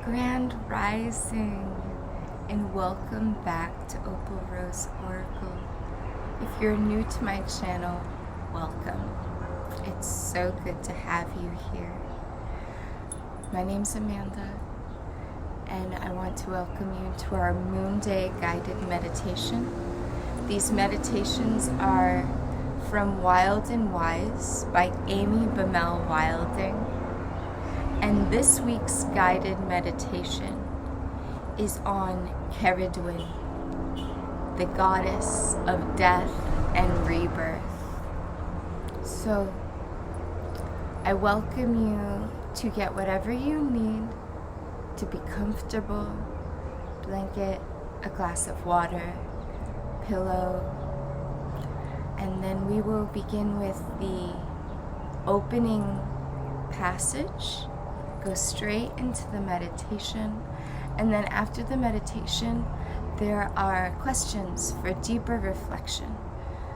Grand Rising, and welcome back to Opal Rose Oracle. If you're new to my channel, welcome. It's so good to have you here. My name's Amanda, and I want to welcome you to our Moon Day guided meditation. These meditations are from Wild and Wise by Amy Bammel Wilding. And this week's guided meditation is on Cerridwen, the goddess of death and rebirth. So I welcome you to get whatever you need to be comfortable: blanket, a glass of water, pillow, and then we will begin with the opening passage. Go straight into the meditation, and then after the meditation there are questions for deeper reflection.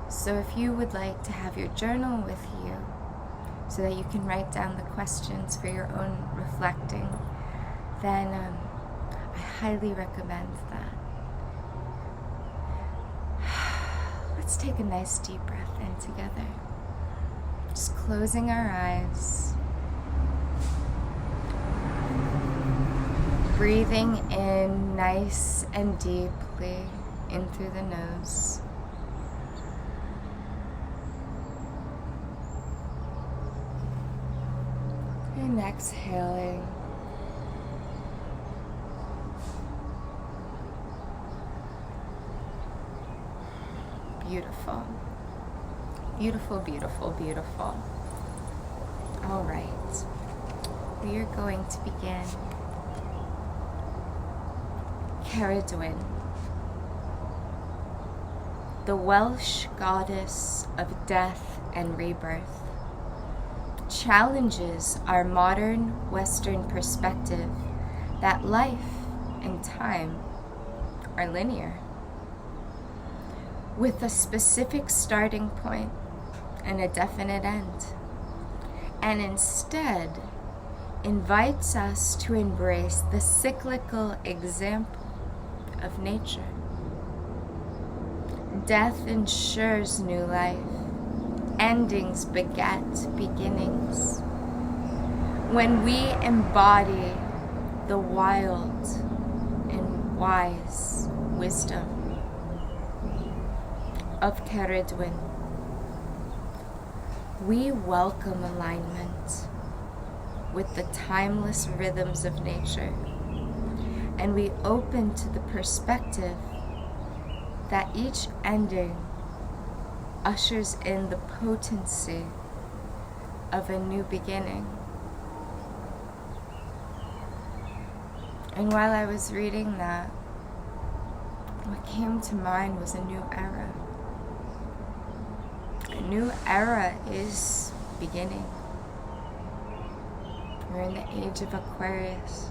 So if you would like to have your journal with you so that you can write down the questions for your own reflecting, then I highly recommend that. Let's take a nice deep breath in together, just closing our eyes. Breathing in nice and deeply in through the nose. And exhaling. Beautiful. Beautiful, beautiful, beautiful. All right. We are going to begin. Cerridwen, the Welsh goddess of death and rebirth, challenges our modern Western perspective that life and time are linear, with a specific starting point and a definite end, and instead invites us to embrace the cyclical example of nature. Death ensures new life. Endings beget beginnings. When we embody the wild and wise wisdom of Cerridwen, we welcome alignment with the timeless rhythms of nature, and we open to the perspective that each ending ushers in the potency of a new beginning. And while I was reading that, what came to mind was a new era. A new era is beginning. We're in the age of Aquarius,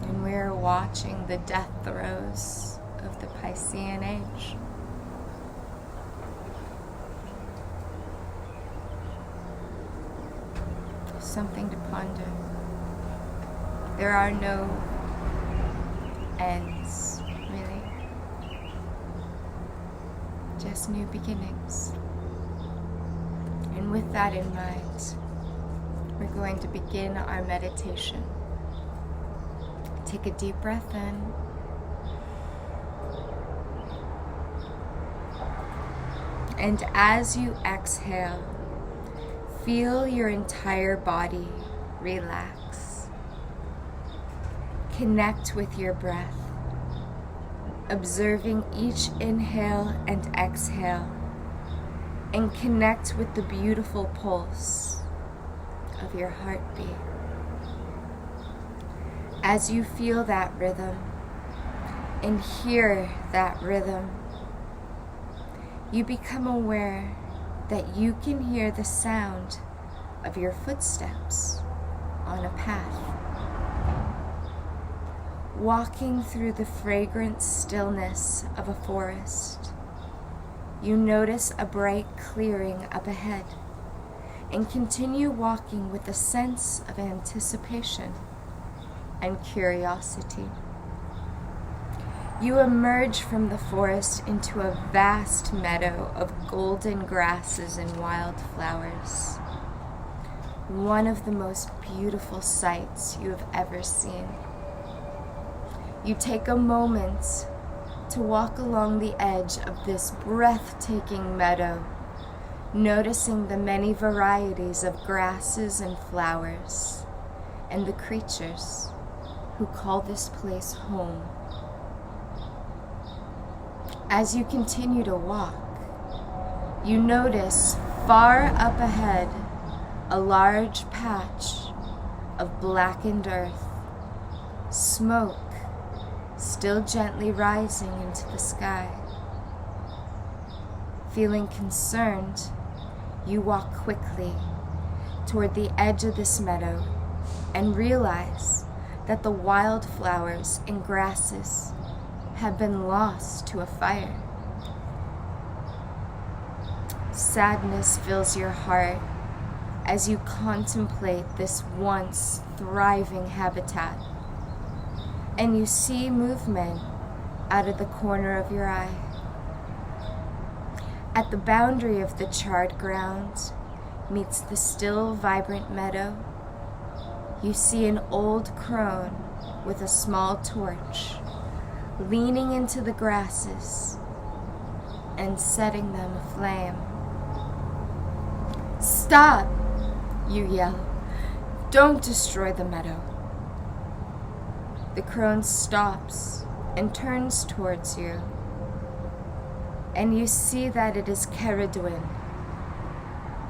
and we're watching the death throes of the Piscean age. Something to ponder. There are no ends, really. Just new beginnings. And with that in mind, we're going to begin our meditation. Take a deep breath in. And as you exhale, feel your entire body relax. Connect with your breath, observing each inhale and exhale, and connect with the beautiful pulse of your heartbeat. As you feel that rhythm and hear that rhythm, you become aware that you can hear the sound of your footsteps on a path. Walking through the fragrant stillness of a forest, you notice a bright clearing up ahead, and continue walking with a sense of anticipation and curiosity. You emerge from the forest into a vast meadow of golden grasses and wildflowers, one of the most beautiful sights you have ever seen. You take a moment to walk along the edge of this breathtaking meadow, noticing the many varieties of grasses and flowers, and the creatures who call this place home. As you continue to walk, you notice far up ahead a large patch of blackened earth, smoke still gently rising into the sky. Feeling concerned, you walk quickly toward the edge of this meadow and realize that the wildflowers and grasses have been lost to a fire. Sadness fills your heart as you contemplate this once thriving habitat, and you see movement out of the corner of your eye. At the boundary of the charred ground meets the still vibrant meadow, you see an old crone with a small torch leaning into the grasses and setting them aflame. "Stop!" you yell. "Don't destroy the meadow." The crone stops and turns towards you, and you see that it is Cerridwen,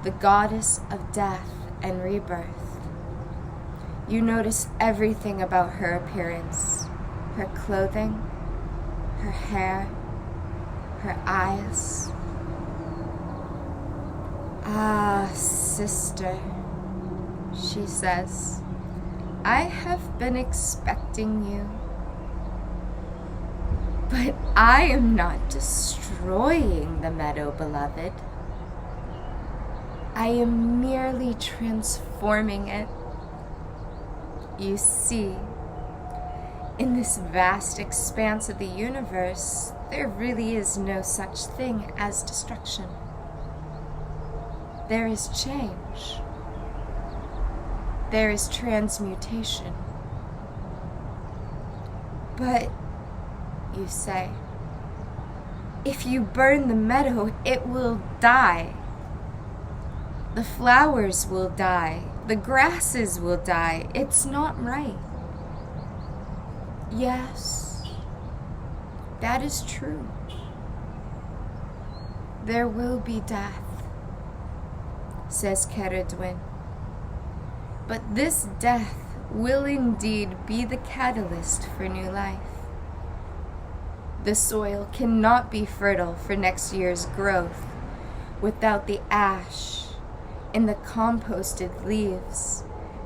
the goddess of death and rebirth. You notice everything about her appearance: her clothing, her hair, her eyes. "Ah, sister," she says, "I have been expecting you. But I am not destroying the meadow, beloved. I am merely transforming it. You see, in this vast expanse of the universe, there really is no such thing as destruction. There is change. There is transmutation. But, you say, if you burn the meadow, it will die. The flowers will die. The grasses will die. It's not right." "Yes, that is true. There will be death," says Cerridwen. "But this death will indeed be the catalyst for new life. The soil cannot be fertile for next year's growth without the ash and the composted leaves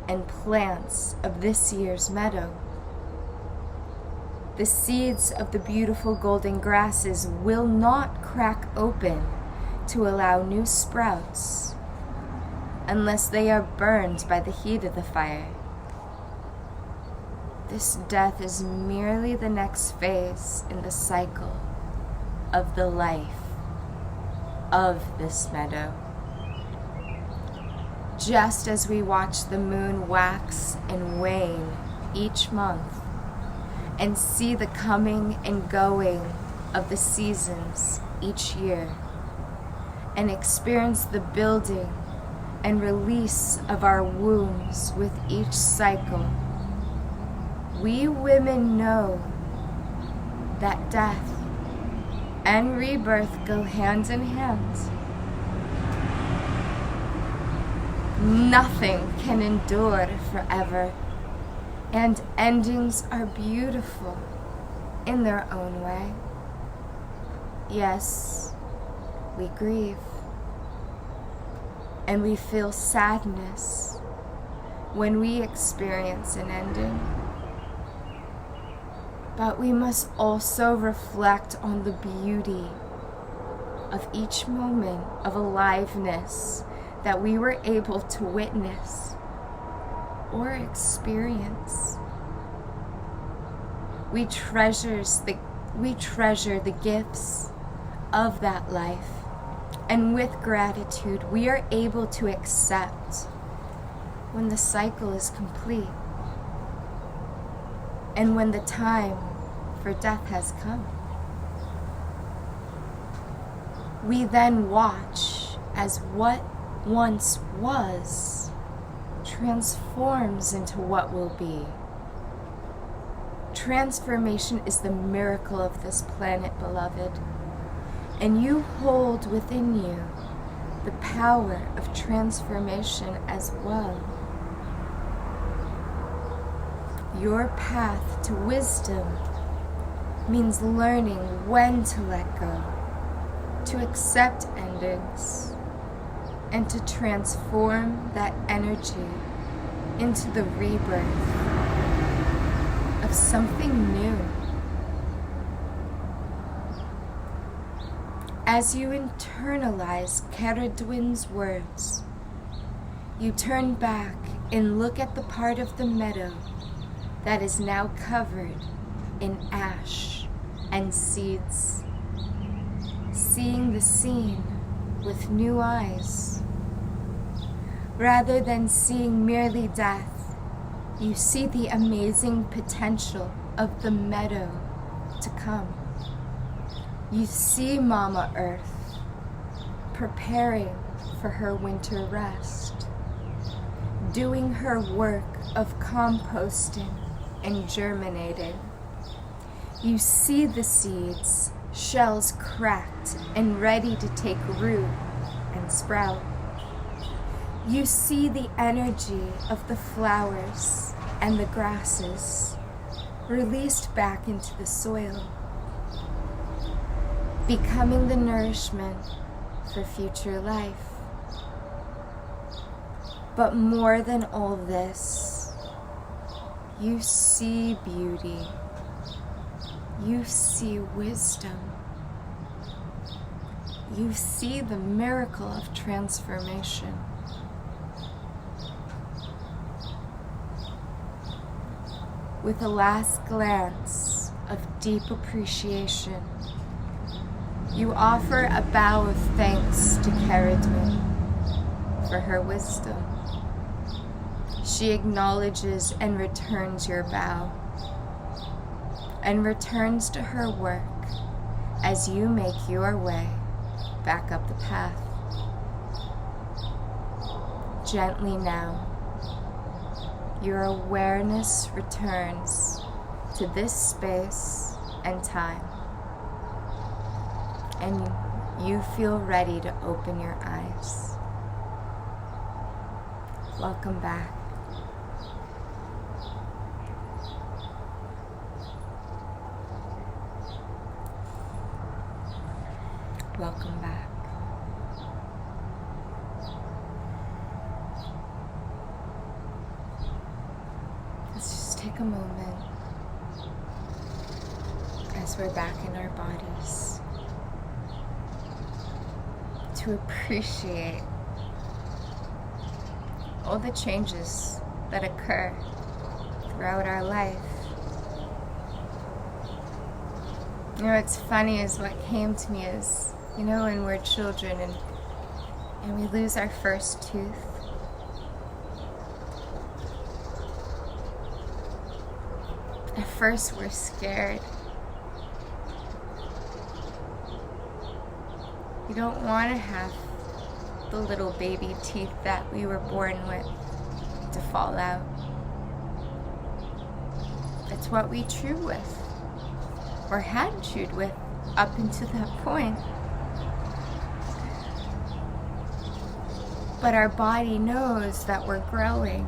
and plants of this year's meadow. The seeds of the beautiful golden grasses will not crack open to allow new sprouts unless they are burned by the heat of the fire. This death is merely the next phase in the cycle of the life of this meadow. Just as we watch the moon wax and wane each month and see the coming and going of the seasons each year and experience the building and release of our wombs with each cycle, we women know that death and rebirth go hand in hand. Nothing can endure forever, and endings are beautiful in their own way. Yes, we grieve, and we feel sadness when we experience an ending. But we must also reflect on the beauty of each moment of aliveness that we were able to witness or experience. We treasure the gifts of that life, and with gratitude we are able to accept when the cycle is complete and when the time for death has come. We then watch as what once was transforms into what will be. Transformation is the miracle of this planet, beloved, and you hold within you the power of transformation as well. Your path to wisdom means learning when to let go, to accept endings, and to transform that energy into the rebirth of something new. As you internalize Cerridwen's words, you turn back and look at the part of the meadow that is now covered in ash and seeds, seeing the scene with new eyes. Rather than seeing merely death, you see the amazing potential of the meadow to come. You see Mama Earth preparing for her winter rest, doing her work of composting and germinating. You see the seeds, shells cracked and ready to take root and sprout. You see the energy of the flowers and the grasses released back into the soil, becoming the nourishment for future life. But more than all this, you see beauty. You see wisdom. You see the miracle of transformation. With a last glance of deep appreciation, you offer a bow of thanks to Cerridwen for her wisdom. She acknowledges and returns your bow, and returns to her work as you make your way back up the path. Gently now, your awareness returns to this space and time, and you feel ready to open your eyes. Welcome back. Welcome back. Let's just take a moment as we're back in our bodies to appreciate all the changes that occur throughout our life. You know, what's funny is what came to me is, you know, when we're children and we lose our first tooth. At first we're scared. You don't want to have the little baby teeth that we were born with to fall out. That's what we chew with, or had chewed with up until that point. But our body knows that we're growing.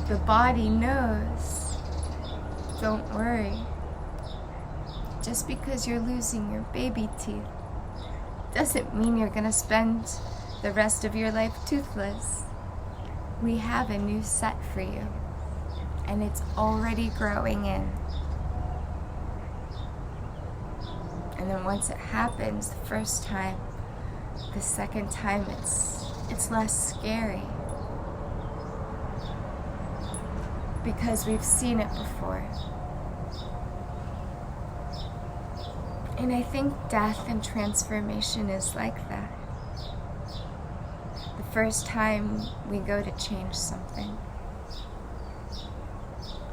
The body knows. Don't worry. Just because you're losing your baby teeth doesn't mean you're gonna spend the rest of your life toothless. We have a new set for you, and it's already growing in. And then once it happens, the first time, the second time, it's less scary. Because we've seen it before. And I think death and transformation is like that. The first time we go to change something,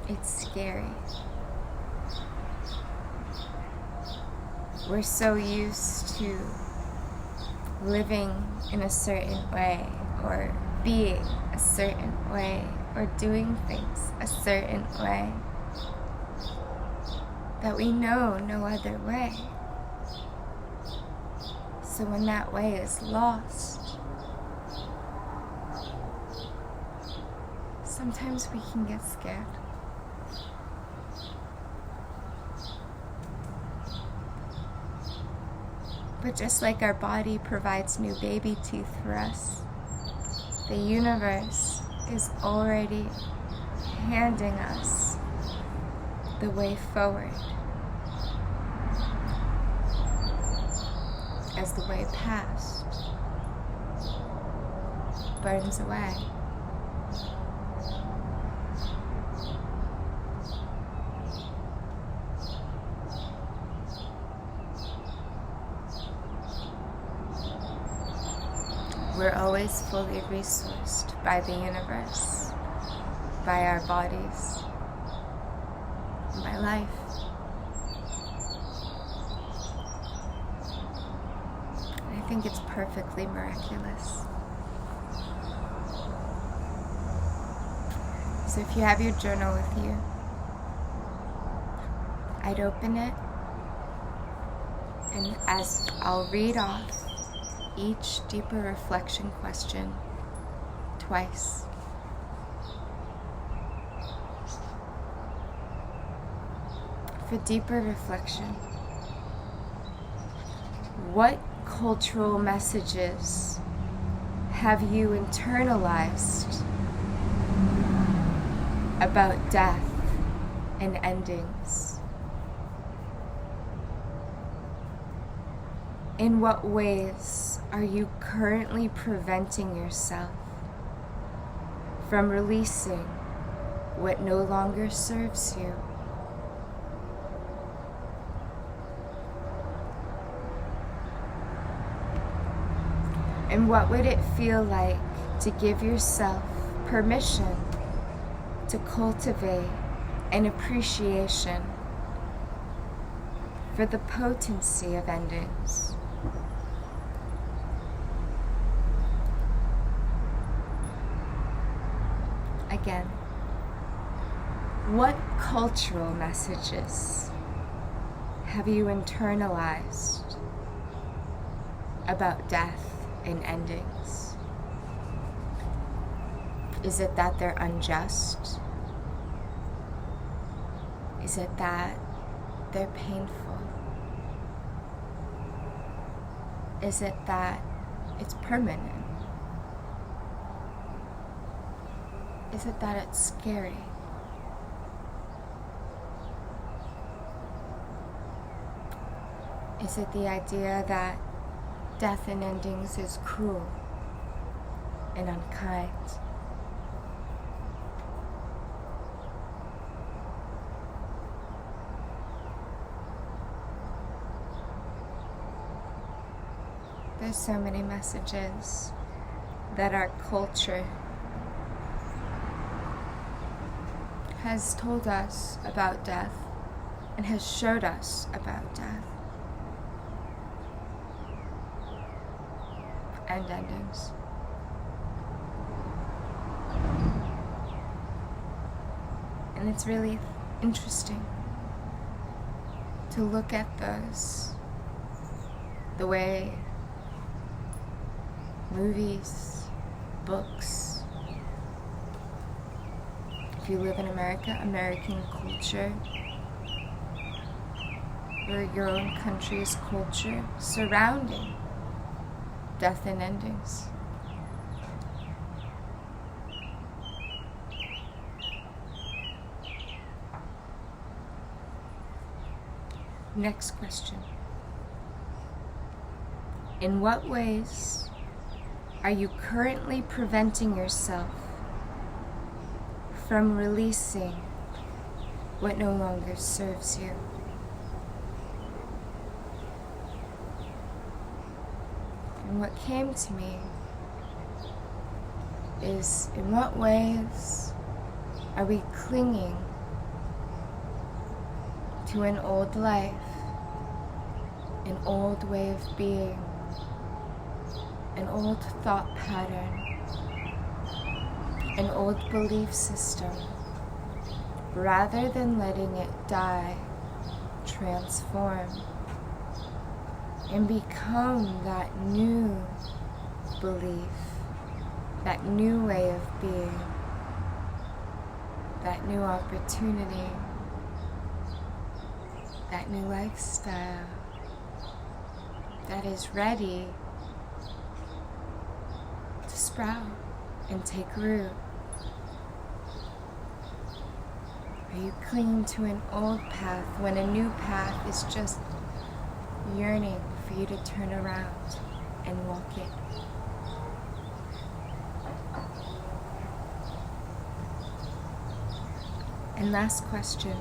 it's scary. We're so used to living in a certain way, or being a certain way, or doing things a certain way, that we know no other way. So when that way is lost, sometimes we can get scared. But just like our body provides new baby teeth for us, the universe is already handing us the way forward, as the way past burns away. We're always fully resourced by the universe, by our bodies, and by life. I think it's perfectly miraculous. So if you have your journal with you, I'd open it, and as I'll read off each deeper reflection question twice. For deeper reflection, what cultural messages have you internalized about death and endings? In what ways are you currently preventing yourself from releasing what no longer serves you? And what would it feel like to give yourself permission to cultivate an appreciation for the potency of endings? Again, what cultural messages have you internalized about death and endings? Is it that they're unjust? Is it that they're painful? Is it that it's permanent? Is it that it's scary? Is it the idea that death and endings is cruel and unkind? There's so many messages that our culture has told us about death and has showed us about death and endings. And it's really interesting to look at those, the way movies, books, if you live in America, American culture, or your own country's culture surrounding death and endings. Next question. In what ways are you currently preventing yourself from releasing what no longer serves you? And what came to me is, in what ways are we clinging to an old life, an old way of being, an old thought pattern, an old belief system, rather than letting it die, transform, and become that new belief, that new way of being, that new opportunity, that new lifestyle that is ready to sprout and take root? Are you clinging to an old path when a new path is just yearning for you to turn around and walk it? And last question,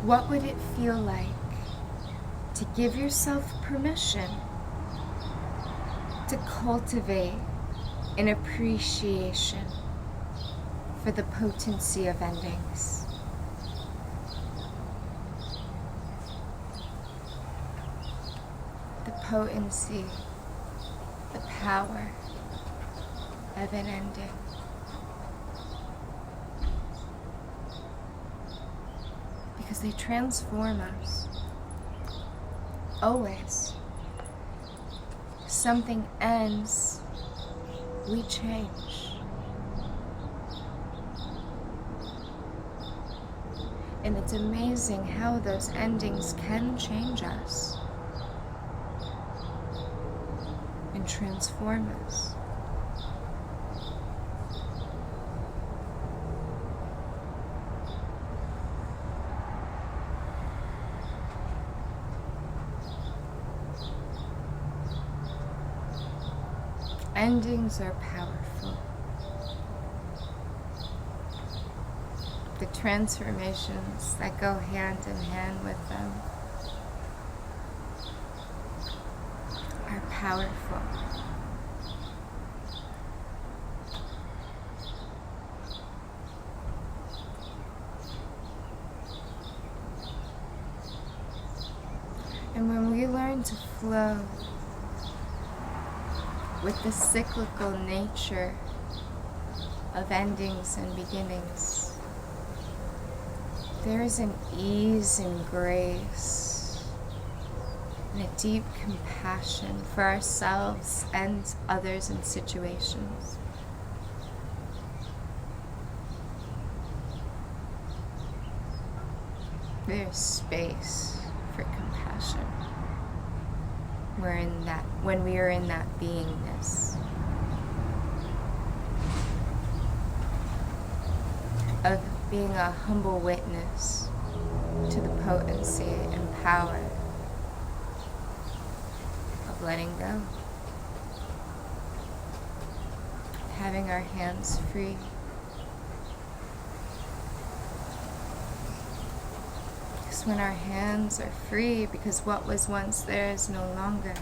what would it feel like to give yourself permission to cultivate an appreciation for the potency of endings? The potency, the power of an ending. Because they transform us. Always. Something ends, we change. And it's amazing how those endings can change us and transform us. Endings are powerful. The transformations that go hand in hand with them are powerful. And when we learn to flow with the cyclical nature of endings and beginnings, there is an ease and grace and a deep compassion for ourselves and others and situations. There's space for compassion. When we are in that beingness of being a humble witness to the potency and power of letting go, having our hands free. Because when our hands are free, because what was once there is no longer,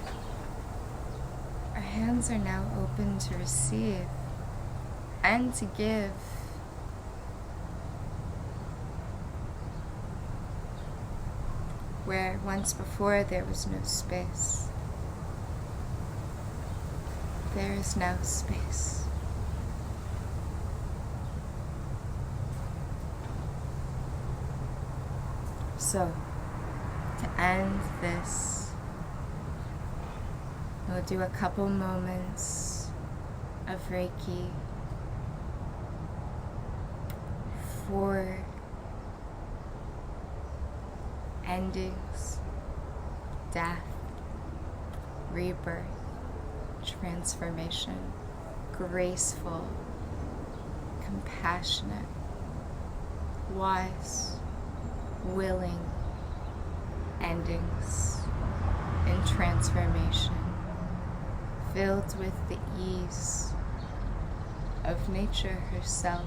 our hands are now open to receive and to give. Where once before there was no space, there is now space. So, to end this, we'll do a couple moments of Reiki for endings, death, rebirth, transformation, graceful, compassionate, wise, willing endings and transformation, filled with the ease of nature herself.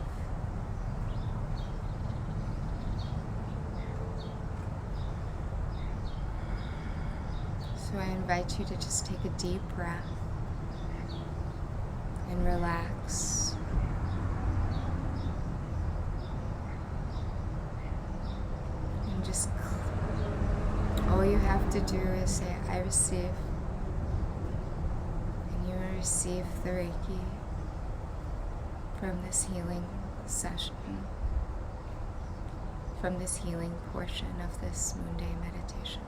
So I invite you to just take a deep breath and relax. And just, all you have to do is say, I receive. And you will receive the Reiki from this healing session, from this healing portion of this Moon Day meditation.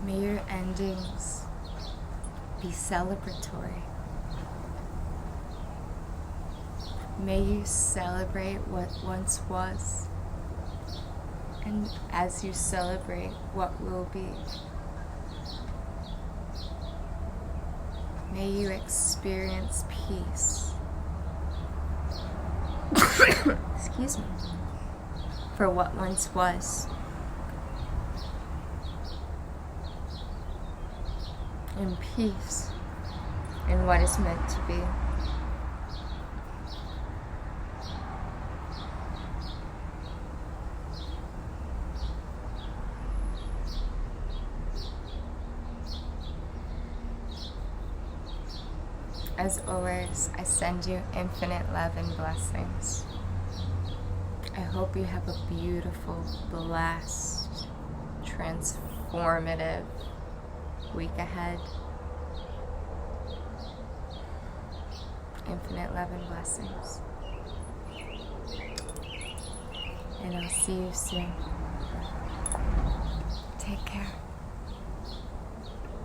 May your endings be celebratory. May you celebrate what once was, and as you celebrate what will be, may you experience peace. Excuse me. For what once was. And peace in what is meant to be. As always, I send you infinite love and blessings. I hope you have a beautiful, blessed, transformative week ahead. Infinite love and blessings. And I'll see you soon. Take care.